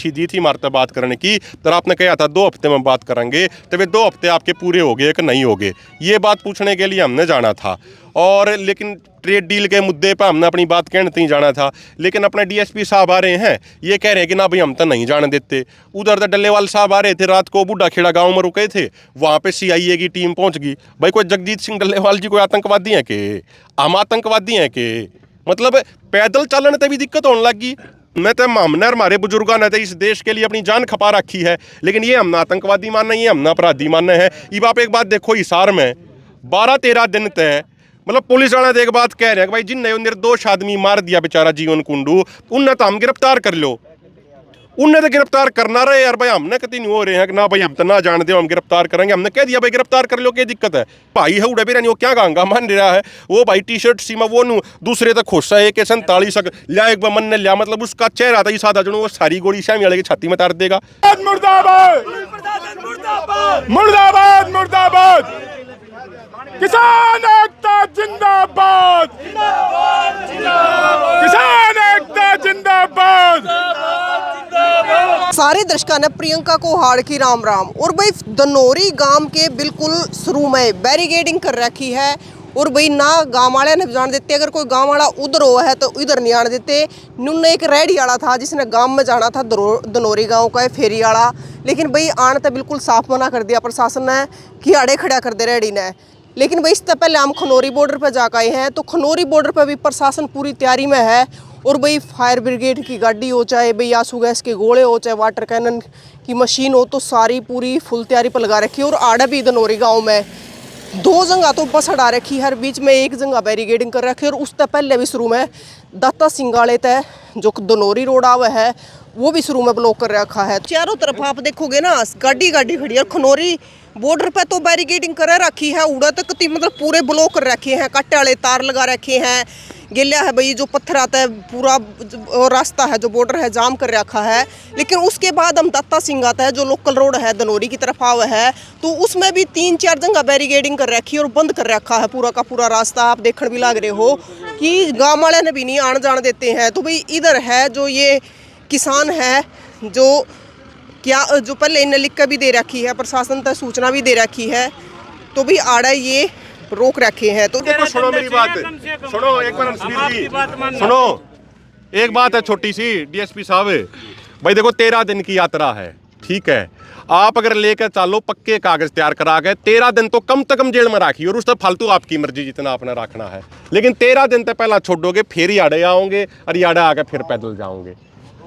राशि दी थी हमारे बात करने की, तो आपने कहा था 2 हफ्ते में बात करेंगे, तो वे 2 हफ्ते आपके पूरे हो गए कि नहीं हो गए, ये बात पूछने के लिए हमने जाना था। और लेकिन ट्रेड डील के मुद्दे पर हमने अपनी बात कहने नहीं जाना था, लेकिन अपने डीएसपी साहब आ रहे हैं, ये कह रहे हैं कि ना भाई हम तो नहीं जाने देते। उधर तो डल्लेवाल साहब आ रहे थे, रात को बूढ़ा खेड़ा गांव में रुके थे, वहाँ पे सीआईए की टीम पहुँच गई। भाई कोई जगजीत सिंह डल्लेवाल जी कोई आतंकवादी हैं के? हम आतंकवादी हैं के? मतलब पैदल चलने तक भी दिक्कत होने लगी। मैं तो हमने हमारे बुजुर्गों ने तो इस देश के लिए अपनी जान खपा रखी है, लेकिन ये हम आतंकवादी मानना, ये हम अपराधी मानना है। ये आप एक बात देखो, हिसार में 12-13 दिन तय, मतलब पुलिस वाले एक बात कह रहे हैं कि भाई जिनने निर्दोष आदमी मार दिया बेचारा जीवन कुंडू, उनने तो हम गिरफ्तार कर लो। उनने तो गिरफ्तार करना रहे यार, भाई हमने कहीं नहीं हो रहे हैं कि ना भाई हम तो ना जान दे, हम गिरफ्तार करेंगे। हमने कह दिया भाई गिरफ्तार कर लो, क्या दिक्कत है? भाई है उड़े बेरा नहीं, वो क्या गांगा मान रहा है वो भाई टी-शर्ट सीमा वो नू दूसरे तक खुश है के 47 लिया एक बार मन ने लिया, मतलब उसका चेहरा था सादा जो वो सारी गोली शामी वाले की छाती में तार देगा। मुर्दाबाद मुर्दाबाद मुर्दाबाद, किसान एकता जिंदाबाद, किसान एकता जिंदाबाद। सारे दर्शकों ने प्रियंका को हाड़ की राम राम। और भाई धनौरी गांव के बिल्कुल शुरू में बैरिकेडिंग कर रखी है, और भाई ना गांव वाले ने जान देते, अगर कोई गांव वाला उधर हो है तो इधर नहीं आने देते। नुन्ने एक रेडी वाला था जिसने गांव में जाना था, धनौरी गांव का है फेरी वाला, लेकिन भाई आने तो बिल्कुल साफ मना कर दिया प्रशासन ने कि आड़े खड़ा कर दे रेडी ने। लेकिन भाई इससे पहले हम खनौरी बॉर्डर पर जाकर आए हैं, तो खनौरी बॉर्डर पर भी प्रशासन पूरी तैयारी में है। और भाई फायर ब्रिगेड की गाड़ी हो, चाहे भाई आंसू गैस के गोले हो, चाहे वाटर कैनन की मशीन हो, तो सारी पूरी फुल तैयारी पर लगा रखी है। और आड़ा भी धनौरी गांव में 2 जगह तो बस अड़ा रखी है, बीच में 1 जगह बैरिकेडिंग कर रखी है। और उससे पहले भी शुरू में दाता सिंगाले तय जो धनौरी रोड आवे है वो भी शुरू में ब्लॉक कर रखा है। चारों तरफ आप देखोगे ना गाड़ी खड़ी है। खनौरी बॉर्डर पे तो बैरिकेडिंग कर रखी है, उड़ा तक मतलब पूरे ब्लॉक कर रखे हैं, कांटे वाले तार लगा रखे हैं, गिल्ला है भाई जो पत्थर आता है पूरा रास्ता है जो बॉर्डर है जाम कर रखा है। लेकिन उसके बाद हम दाता सिंह आता है जो लोकल रोड है धनौरी की तरफ आवा है, तो उसमें भी 3-4 जगह बैरिकेडिंग कर रखी है और बंद कर रखा है पूरा का पूरा रास्ता। आप देखने भी लग रहे हो कि गाँव वाले ने भी नहीं आने जाने देते हैं। तो भाई इधर है जो ये किसान है जो क्या जो पहले इन्हें लिख कर भी दे रखी है, प्रशासन तक सूचना भी दे रखी है, तो भी आड़ा ये रोक रखे हैं। तो देखो सुनो मेरी बात, सुनो एक बार सुनो, एक बात है छोटी सी डीएसपी साहब, भाई देखो 13 दिन की यात्रा है, ठीक है, आप अगर लेकर चलो पक्के कागज तैयार करा गए 13 दिन तो कम से कम जेल में राखिए, और उस तक फालतू आपकी मर्जी जितना आपने रखना है, लेकिन 13 दिन तक पहला छोड़ोगे फिर ही आड़े आओगे और याड़े आके फिर पैदल जाओगे।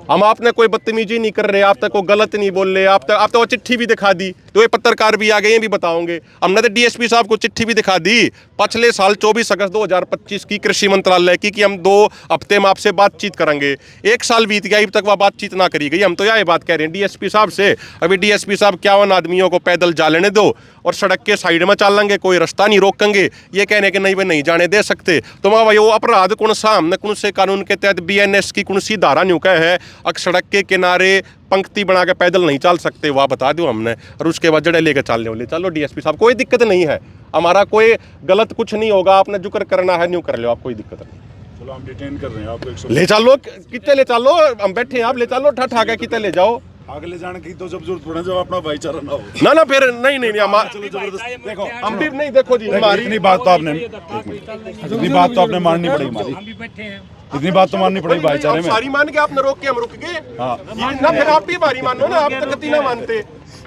हम आपने कोई बदतमीजी नहीं कर रहे, आप तक को गलत नहीं बोल रहे, आप तक वो चिट्ठी भी दिखा दी, तो ये पत्रकार भी आ गए ये भी बताओगे। हमने तो डीएसपी साहब को चिट्ठी भी दिखा दी पिछले साल 24 अगस्त 2025 की कृषि मंत्रालय की कि हम 2 हफ्ते में आपसे बातचीत करेंगे। 1 साल बीत गया, अभी तक वह बातचीत ना करी गई। हम तो यह बात कह रहे हैं डीएसपी साहब से, अभी डीएसपी साहब 51 आदमियों को पैदल जा लेने दो और सड़क के साइड में चलेंगे, कोई रास्ता नहीं रोकेंगे। ये कहने के नहीं वे नहीं जाने दे सकते, तो वह भाई वो अपराध कौन सा हमने कौन से कानून के तहत BNS की कौन सी धारा न्यू का है, सड़क के किनारे पंक्ति बना के पैदल नहीं चल सकते, वह बता दो हमने, और उसके बाद जड़े लेकर चलने वाले चलो डीएसपी साहब, कोई दिक्कत नहीं है, हमारा कोई गलत कुछ नहीं होगा, आपने जुक्र करना है न्यू कर लो आप, कोई दिक्कत नहीं। चलो हम डिटेन कर रहे हैं आपको, ले चलो कितने ले चलो, हम बैठे हैं आप ले चलो, ठा के कितने ले जाओ आगे ले जाने की तो जब जरूरत पड़े जब अपना भाईचारा ना हो ना फिर नहीं चलो जबरदस्त देखो हम भी नहीं, देखो जी हमारी इतनी बात तो आपने इतनी बात तो आपने माननी पड़ेगी, हमारी इतनी बात तो माननी पड़ेगी भाईचारे में। सारी मान के आपने रोक के हम रुक गए, हाँ ना फिर आप भी बारी मानो ना, आप तक कती ना मानते,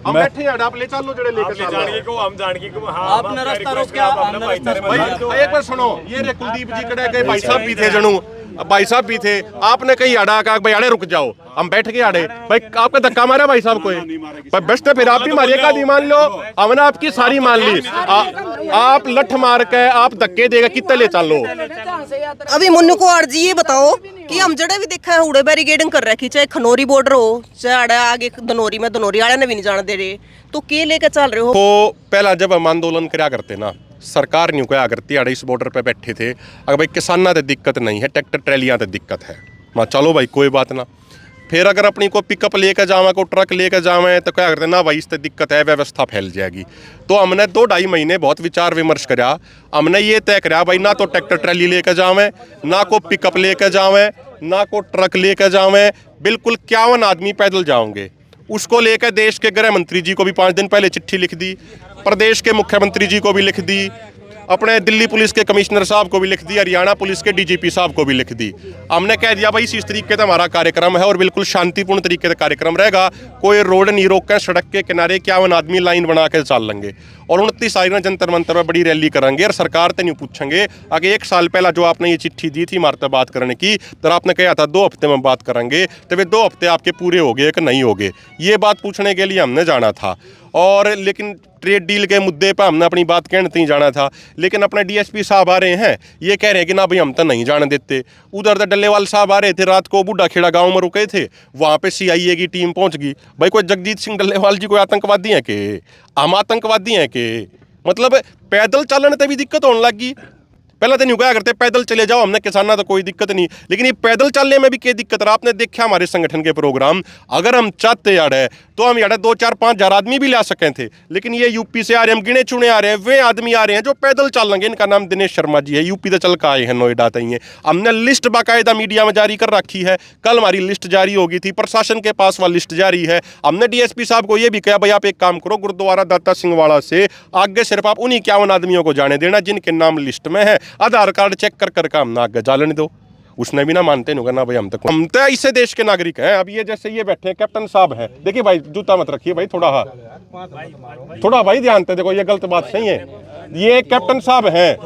हम बैठे हैं आप ले चलो जड़े लेकर चलो, हम जान को आपने रास्ता रोक के भाई एक बार सुनो, ये रे कुलदीप जी कड़े गए, भाई साहब भी थे जनू, भाई साहब भी थे, आपने कहीं अड़ा का भाई अड़े रुक जाओ, हम बैठ के अड़े, भाई आपका धक्का मारा भाई साहब को, बेस्ट है फिर आप भी मारिए का दी मान लो, हमने आपकी सारी मान ली, आप लठ मार के आप धक्के देगा कितने ले चलो। अभी मुन्नू को अर्जी ये बताओ कि हम जड़े भी देखा है उड़े बैरिकेडिंग कर रखी, चाहे खनौरी बॉर्डर हो चाहे आड़े आगे धनौरी में, धनौरी वाले ने भी नहीं जाने दे रहे, तो के लेकर चल रहे हो? तो पहला जब हम आंदोलन कराया करते ना, सरकार न्यू क्या करती है, इस बॉर्डर पे बैठे थे, अगर भाई किसाना तो दिक्कत नहीं है, ट्रैक्टर ट्रैलियाँ तो दिक्कत है, माँ चलो भाई कोई बात ना, फिर अगर अपनी को पिकअप लेकर जावे, को ट्रक लेकर जावे, तो क्या करते ना भाई इससे दिक्कत है, व्यवस्था फैल जाएगी। तो हमने 2-2.5 महीने बहुत विचार विमर्श करा, हमने ये तय करा भाई ना तो ट्रैक्टर ट्रैली लेकर जावे, ना को पिकअप लेकर जावे, ना को ट्रक लेकर जावें, बिल्कुल 51 आदमी पैदल जाओगे। उसको लेकर देश के गृह मंत्री जी को भी 5 दिन पहले चिट्ठी लिख दी, प्रदेश के मुख्यमंत्री जी को भी लिख दी, अपने दिल्ली पुलिस के कमिश्नर साहब को भी लिख दी, हरियाणा पुलिस के डीजीपी साहब को भी लिख दी। हमने कह दिया भाई इस तरीके से हमारा कार्यक्रम है और बिल्कुल शांतिपूर्ण तरीके से कार्यक्रम रहेगा, कोई रोड नहीं रोकें, सड़क के किनारे 51 आदमी लाइन बना के चल लेंगे और 29 तारीख में जंतर मंतर में बड़ी रैली करेंगे और सरकार तो नहीं पूछेंगे। आगे 1 साल पहला जो आपने ये चिट्ठी दी थी हमारे बात करने की, तो आपने कहा था 2 हफ्ते में बात करेंगे, तो वे 2 हफ्ते आपके पूरे हो गए कि नहीं हो गए, ये बात पूछने के लिए हमने जाना था। और लेकिन ट्रेड डील के मुद्दे पर हमने अपनी बात कहने नहीं जाना था, लेकिन अपने डीएसपी साहब आ रहे हैं, ये कह रहे हैं कि ना भाई हम तो नहीं जाने देते। उधर तो डल्लेवाल साहब आ रहे थे, रात को बूढ़ा खेड़ा गांव में रुके थे, वहाँ पे सीआईए की टीम पहुँच गई। भाई कोई जगजीत सिंह डल्लेवाल जी कोई आतंकवादी हैं के? हम आतंकवादी हैं के? मतलब पैदल चलने से भी दिक्कत होने लगी। पहले तो नहीं कहा करते पैदल चले जाओ, हमने किसाना तो कोई दिक्कत नहीं, लेकिन ये पैदल चलने में भी क्या दिक्कत रहा? आपने देखा हमारे संगठन के प्रोग्राम, अगर हम चाहते यार है तो हम यार 2-4-5 हज़ार आदमी भी ला सके थे, लेकिन ये यूपी से आ रहे हैं, हम गिने चुने आ रहे हैं, वे आदमी आ रहे हैं जो पैदल चल लेंगे। इनका नाम दिनेश शर्मा जी है, यूपी से चल कर आए हैं, नोएडा तक ही। हमने लिस्ट बाकायदा मीडिया में जारी कर रखी है, कल हमारी लिस्ट जारी होगी थी, प्रशासन के पास वह लिस्ट जारी है। हमने डीएसपी साहब को ये भी कहा भाई आप एक काम करो, गुरुद्वारा दाता सिंह वाला से आगे सिर्फ आप उन्हीं 51 आदमियों को जाने देना जिनके नाम लिस्ट में है, आधार कार्ड चेक कर हम ना आगे जाने दो। उसने भी ना मानते नहीं ना भाई हम तो इसे देश के नागरिक हैं। अब ये जैसे ये बैठे कैप्टन साहब हैं, देखिए भाई जूता मत रखिए भाई, थोड़ा भाई ध्यान से देखो, ये गलत बात नहीं है। ये कैप्टन साहब हैं,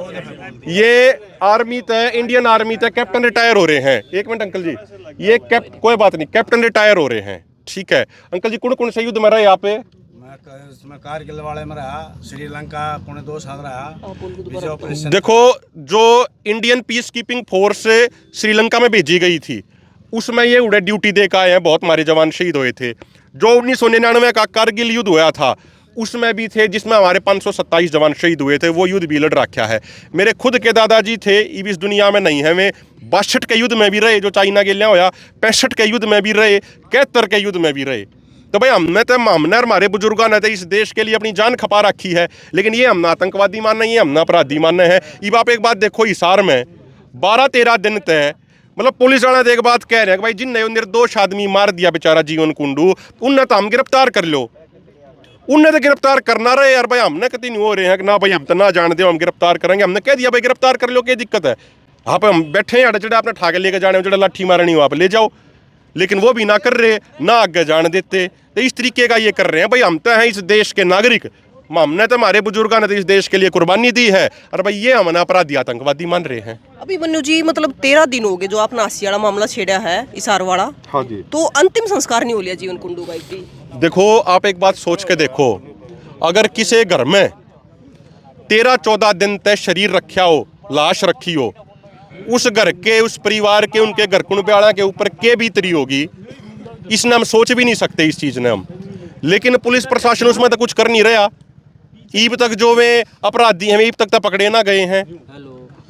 ये आर्मी तय इंडियन आर्मी तय कैप्टन रिटायर हो रहे हैं। 1 मिनट अंकल जी, ये कोई बात नहीं, कैप्टन रिटायर हो रहे हैं, ठीक है। अंकल जी कौन से युद्ध में रहे यहाँ पे? मैं कारगिल वाले में रहा, श्रीलंका पौने 2 साल रहा। देखो जो Indian peace keeping force Sri Lanka में भेजी गई थी, उसमें ये उड़े ड्यूटी दे के आए हैं, बहुत हमारे जवान शहीद हुए थे। जो 1999 का कारगिल युद्ध हुआ था उसमें भी थे, जिसमें हमारे 527 जवान शहीद हुए थे, वो युद्ध भी लड़ रखा है। मेरे खुद के दादाजी थे, इस दुनिया में नहीं है, वे 62 के युद्ध में भी रहे जो चाइना के लिए होया, 65 के युद्ध में भी रहे, 71 के युद्ध में भी रहे। तो भाई हमने हमारे बुजुर्गों ने तो इस देश के लिए अपनी जान खपा रखी है, लेकिन ये हम आतंकवादी मानना, ये हम अपराधी मानना है। अब आप एक बात देखो, हिसार में 12-13 दिन तय, मतलब पुलिस वाले एक बात कह रहे हैं कि भाई जिनने निर्दोष आदमी मार दिया बेचारा जीवन कुंडू, उनने तो हम गिरफ्तार कर लो, उनने तो गिरफ्तार करना रहे यार। भाई हमने कभी नहीं हो रहे हैं कि ना भाई हम तो ना जान दे, हम गिरफ्तार करेंगे। हमने कह दिया भाई गिरफ्तार कर लो, क्या दिक्कत है? आप हम बैठे हैं जो आपने ठाके लेके जाने, जो लाठी मारनी हो आप ले जाओ, लेकिन वो भी ना कर रहे, ना आगे जाने देते। तो इस तरीके का ये कर रहे हैं। भाई हम तो हैं इस देश के नागरिक, हमने तो हमारे बुजुर्गों ने तो इस देश के लिए कुर्बानी दी है, और भाई ये हम अपराधी आतंकवादी मान रहे हैं। अभी मन्नू जी मतलब 13 दिन हो गए जो आपने आसी वाला मामला छेड़ा है, इसार वाला। हाँ जी। तो अंतिम संस्कार नहीं हो लिया जीवन कुंडू भाई की? देखो आप एक बात सोच के देखो, अगर किसी घर में 13-14 दिन तक शरीर रखा हो, लाश रखी हो, उस घर के, उस परिवार के, उनके घर कुणब्याड़ा के ऊपर के बीतरी होगी, इसने हम सोच भी नहीं सकते इस चीज़ ने हम। लेकिन पुलिस प्रशासन उसमें तो कुछ कर नहीं रहा। ईब तक जो वे अपराधी हैं, ईब तक तो पकड़े ना गए हैं,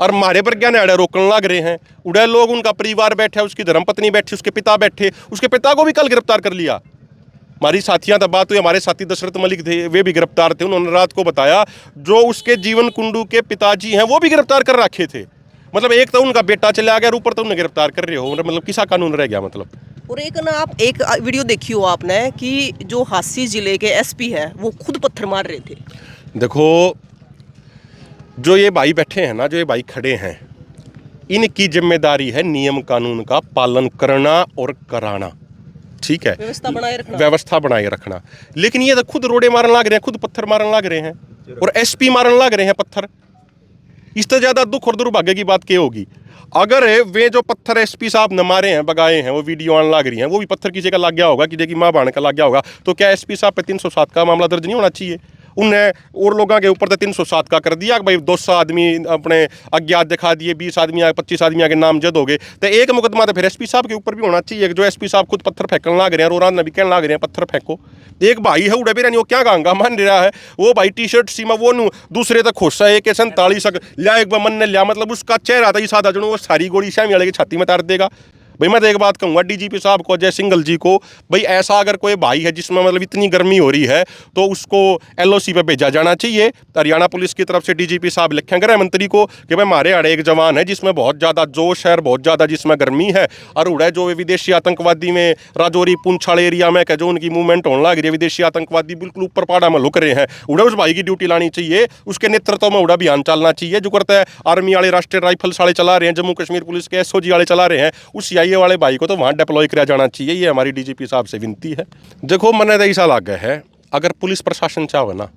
और हमारे पर क्या नाड़े रोकने लग रहे हैं। उड़े लोग, उनका परिवार बैठा, उसकी धर्मपत्नी बैठी, उसके पिता बैठे, उसके पिता को भी कल गिरफ्तार कर लिया। हमारी साथियां तब बात हुई, हमारे साथी दशरथ मलिक थे, वे भी गिरफ्तार थे। उन्होंने रात को बताया जो उसके जीवन कुंडू के पिताजी हैं वो भी गिरफ्तार कर रखे थे। मतलब एक तो उनका बेटा चला गया, ऊपर तो उन्हें गिरफ्तार कर रहे हो, मतलब किसा कानून रह गया मतलब। और एक ना आप एक वीडियो देखी हो आपने कि जो हांसी जिले के एसपी है वो खुद पत्थर मार रहे थे। देखो जो ये भाई बैठे हैं ना, जो ये भाई खड़े हैं, इनकी जिम्मेदारी है नियम कानून का पालन करना और कराना, ठीक है, व्यवस्था बनाए रखना। लेकिन ये तो खुद रोड़े मारने लग रहे हैं, खुद पत्थर मारने लग रहे हैं, और एसपी मारने लग रहे हैं पत्थर। इससे ज़्यादा दुख और दुर्भाग्य की बात क्या होगी? अगर वे जो पत्थर एसपी साहब ने मारे हैं, बगाए हैं, वो वीडियो आने लग रही हैं, वो भी पत्थर किसी का लग गया होगा, कि देखिए माँ बाण का लग गया होगा, तो क्या एसपी साहब पे 307 का मामला दर्ज नहीं होना चाहिए? उनने और लोगों के ऊपर तो 307 का कर दिया कि भाई 200 आदमी अपने अज्ञात दिखा दिए, 20 आदमी 25 आदमी के नामजद हो गए, तो एक मुकदमा तो फिर एसपी साहब के ऊपर भी होना चाहिए। जो एसपी साहब खुद पत्थर फेंकने लग रहे हैं, रोरान नबी कहने लग रहे हैं पत्थर फेंको। एक भाई है उड़े बेरा नहीं, वो क्या गांगा मान रहा है, वो भाई टी शर्ट सीमा वो दूसरे तक खोसा है, 47 लिया एक बार मन ने लिया, मतलब उसका चेहरा था ही सादा, जो वो सारी गोली शामी वाले की छाती में तार देगा। भाई मैं तो एक बात कहूँगा डीजीपी साहब को, अजय सिंघल जी को, भाई ऐसा अगर कोई भाई है जिसमें मतलब इतनी गर्मी हो रही है तो उसको एलओसी पे भेजा जाना चाहिए। हरियाणा पुलिस की तरफ से डीजीपी साहब लिखें गृह मंत्री को कि भाई हमारे अड़े एक जवान है जिसमें बहुत ज़्यादा जोश है और बहुत ज़्यादा जिसमें गर्मी है, और उड़ा जो विदेशी आतंकवादी में राजौरी पुंछाड़ एरिया में जो उनकी मूवमेंट होने लग रही है, विदेशी आतंकवादी बिल्कुल ऊपर पहाड़ा में लुक रहे हैं, उड़ा उस भाई की ड्यूटी लानी चाहिए, उसके नेतृत्व में उड़ा अभियान चलना चाहिए। जो करता है आर्मी वाले, राष्ट्रीय राइफल्स वाले चला रहे हैं, जम्मू कश्मीर पुलिस के एसओजी वाले चला रहे हैं, उस सीआईए वाले भाई को तो वहाँ डिप्लॉय किया जाना चाहिए। ये हमारी डीजीपी साहब से विनती है। देखो मैंने तो ऐसा लग गया है, अगर पुलिस प्रशासन चाहे ना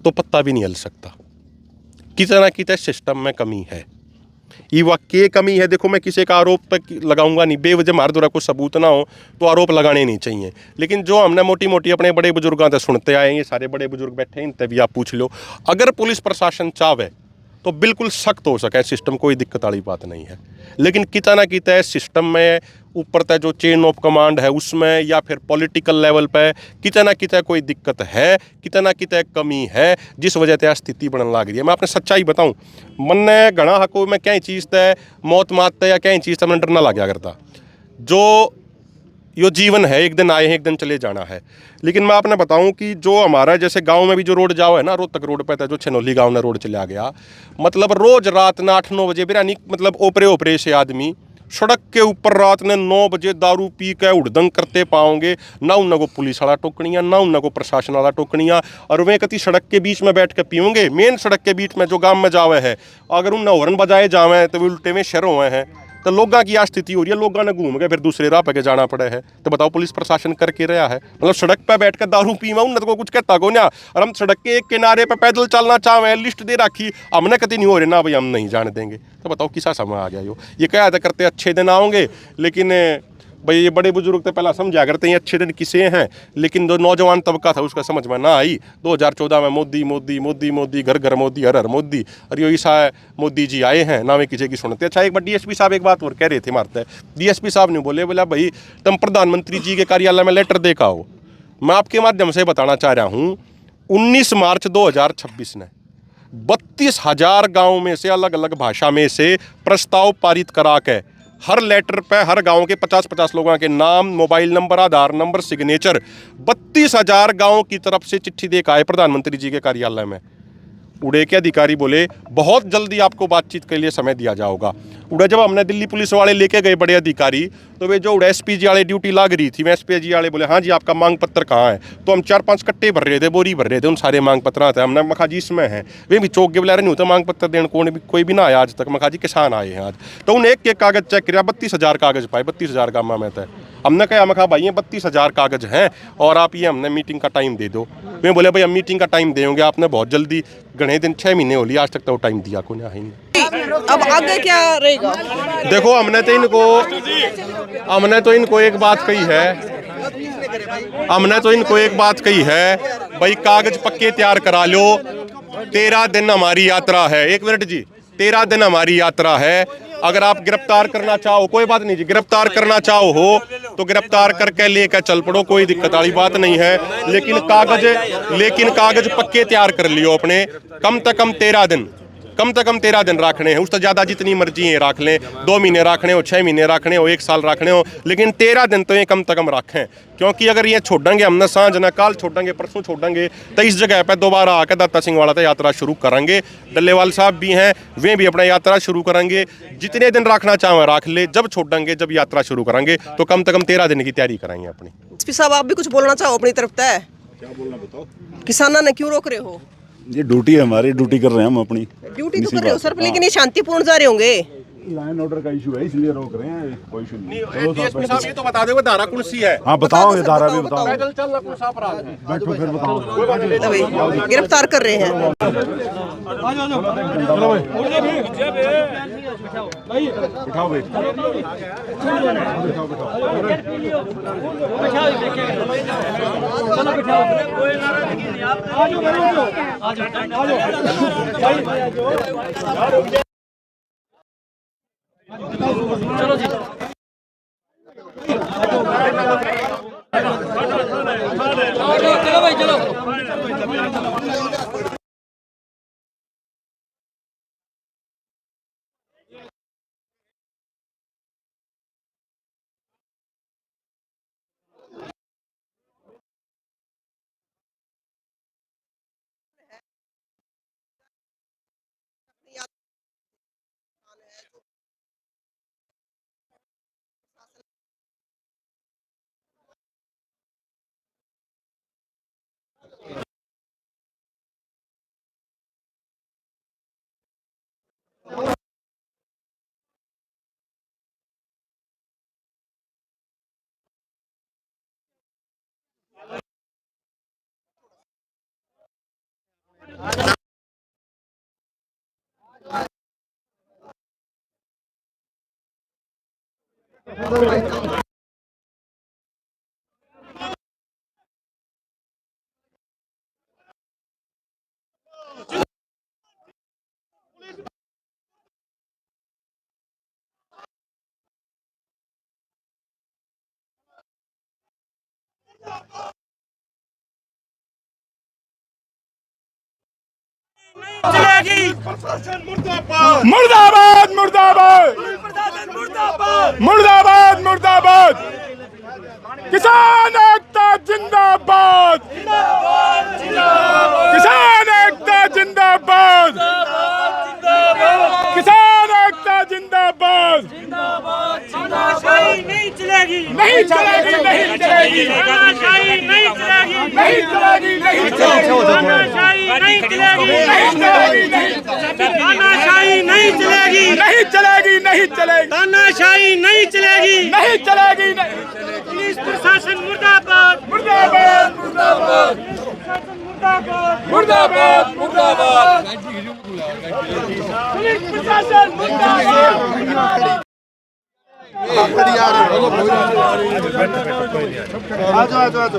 तो पत्ता भी नहीं हिल सकता। कितना कितना सिस्टम में कमी है, ये वाकई कमी है। देखो मैं किसी का आरोप तक लगाऊंगा नहीं, बेवजह मार दूरा को सबूत ना हो तो आरोप लगाने नहीं चाहिए, लेकिन जो हमने मोटी मोटी अपने बड़े बुजुर्गों से सुनते आए, ये सारे बड़े बुजुर्ग बैठे हैं, इनसे भी आप पूछ लो, अगर पुलिस प्रशासन चाहे तो बिल्कुल सख्त हो सके सिस्टम, कोई दिक्कत वाली बात नहीं है। लेकिन कितना ना कितना सिस्टम में ऊपर तक जो चेन ऑफ कमांड है उसमें या फिर पॉलिटिकल लेवल पे कितना ना कितना कोई दिक्कत है, कितना ना कितना कमी है, जिस वजह से स्थिति बनने लग रही है। मैं अपने सच्चाई बताऊं, मन घना हको मैं क्या चीज़ तय मौत मात या क्या चीज़ मैंने डरना लग गया करता। जो यो जीवन है, एक दिन आए हैं एक दिन चले जाना है। लेकिन मैं आपने बताऊं कि जो हमारा जैसे गांव में भी जो रोड जाओ है ना, रोहतक रोड पे था जो छनौली गांव में रोड चला गया, मतलब रोज रात ना 8-9 बजे बिरानी मतलब ओपरे से आदमी सड़क के ऊपर रात ने 9 बजे दारू पी के उड़दंग करते पाओगे, ना उनको पुलिस वाला टोकनियाँ, ना उनको प्रशासन वाला टोकनियाँ, और वे कति सड़क के बीच में बैठ के पियोगे, मेन सड़क के बीच में जो गांव में जावे है, अगर उन हॉर्न बजाए जावे तो वे उल्टे में शर हुए हैं। तो लोगों की स्थिति हो रही है, लोगों ने घूम के फिर दूसरे राह पे जाना पड़े है। तो बताओ पुलिस प्रशासन करके रहा है, मतलब सड़क पे बैठ कर दारू पीवा उन को कुछ कहता को ना, और हम सड़क के एक किनारे पे पैदल चलना चाहें, लिस्ट दे रखी, हमने कभी नहीं हो रहे ना भाई हम नहीं जाने देंगे। तो बताओ किसा समय आ गया ये क्या करते अच्छे दिन आओगे, लेकिन भाई ये बड़े बुजुर्ग तो पहला समझा करते हैं अच्छे दिन किसे हैं, लेकिन जो नौजवान तबका था उसका समझ में ना आई। 2014 में मोदी मोदी मोदी मोदी घर घर मोदी हर हर मोदी, और ये ईसा मोदी जी आए हैं ना, वे किसी की सुनते। अच्छा एक बार डीएसपी साहब एक बात और कह रहे थे मारते, डीएसपी साहब ने बोले बोला भाई तुम प्रधानमंत्री जी के कार्यालय में लेटर देखा हो। मैं आपके माध्यम से बताना चाह रहा हूँ, 19 मार्च 2026 ने 32,000 गाँव में से अलग अलग भाषा में से प्रस्ताव पारित करा के हर लेटर पे हर गांव के 50-50 लोगों के नाम, मोबाइल नंबर, आधार नंबर, सिग्नेचर 32,000 गांव की तरफ से चिट्ठी देकर आए प्रधानमंत्री जी के कार्यालय में। उड़े के अधिकारी बोले बहुत जल्दी आपको बातचीत के लिए समय दिया जाएगा। उड़े जब हमने दिल्ली पुलिस वाले लेके गए बड़े अधिकारी, तो वे जो उड़े एसपीजी वाले ड्यूटी लाग रही थी, मैं एसपीजी वाले बोले हाँ जी आपका मांग पत्र कहाँ है। तो हम 4-5 कट्टे भर रहे थे, बोरी भर रहे थे, उन सारे मांग पत्र आते हैं। हमने मखा जी इसमें है, वे भी चौक के बुला रहे नहीं होते मांग पत्र देने, कोई भी ना आया आज तक। मखा जी किसान आए हैं आज, तो उन्हें एक कागज चेक किया, 32,000 कागज पाए, 32,000 का में था। हमने कहा मखा भाई ये 32,000 कागज हैं और आप ये हमने मीटिंग का टाइम दे दो। वे बोले भाई हम मीटिंग का टाइम देंगे, आपने बहुत जल्दी घने दिन 6 महीने हो लिए आज तक तो टाइम दिया को नहीं। अब आगे क्या रहेगा? देखो हमने तो इनको एक बात कही है, भाई कागज पक्के तैयार करा लो, 13 दिन हमारी यात्रा है। 1 मिनट जी, 13 दिन हमारी यात्रा है। अगर आप गिरफ्तार करना चाहो कोई बात नहीं जी, गिरफ्तार करना चाहो हो तो गिरफ्तार करके लेकर चल पड़ो, कोई दिक्कत वाली बात नहीं है। लेकिन कागज पक्के तैयार कर लियो अपने, कम से कम 13 दिन रखने हैं। उससे ज़्यादा जितनी मर्जी है रख लें, 2 महीने रखने हो, 6 महीने रखने हो, 1 साल रखने हो, लेकिन 13 दिन तो ये कम से कम रखें। क्योंकि अगर ये छोड़ेंगे हमने सांझ ना काल छोड़ेंगे परसों छोड़ेंगे तो इस जगह पर दोबारा आकर दत्ता सिंह वाला तो यात्रा शुरू करेंगे। डल्लेवाल साहब भी हैं, वे भी अपना यात्रा शुरू करेंगे। जितने दिन रखना चाहें रख ले, जब छोड़ेंगे जब यात्रा शुरू करेंगे तो कम से कम 13 दिन की तैयारी कराएंगे अपनी। एसपी साहब आप भी कुछ बोलना चाहो अपनी तरफ से? क्या बोलना बताओ, किसानों ने क्यों रोक रहे हो? ये ड्यूटी है हमारी, ड्यूटी कर रहे हैं हम अपनी। ड्यूटी तो कर रहे हो सर, लेकिन ये शांतिपूर्ण जा रहे होंगे। लाइन ऑर्डर का इशू है इसलिए रोक रहे हैं, कोई इशू नहीं। डीएसपी साहब ये तो बता दो धारा कौन सी है? हाँ बताओ, ये धारा भी बताओ। पैदल चलना कौन सा अपराध है? बैठो फिर बताओ। गिरफ्तार कर रहे हैं। बिठाओ भाई, चलो भाई चलो। चलेगी मुर्दाबाद मुर्दाबाद मुर्दाबाद मुर्दाबाद किसान एकता जिंदाबाद किसान एकता जिंदाबाद किसान एकता जिंदाबाद तानाशाही नहीं चलेगी नहीं चलेगी नहीं चलेगी तानाशाही नहीं चलेगी नहीं चलेगी नहीं चलेगी तानाशाही नहीं चलेगी तानाशाही नहीं चलेगी नहीं चलेगी नहीं चलेगी तानाशाही नहीं चलेगी नहीं चलेगी नहीं पुलिस प्रशासन मुर्दाबाद मुर्दाबाद मुर्दाबाद मुर्दाबाद मुर्दाबाद मुर्दाबाद पुलिस प्रशासन मुर्दाबाद आ जाओ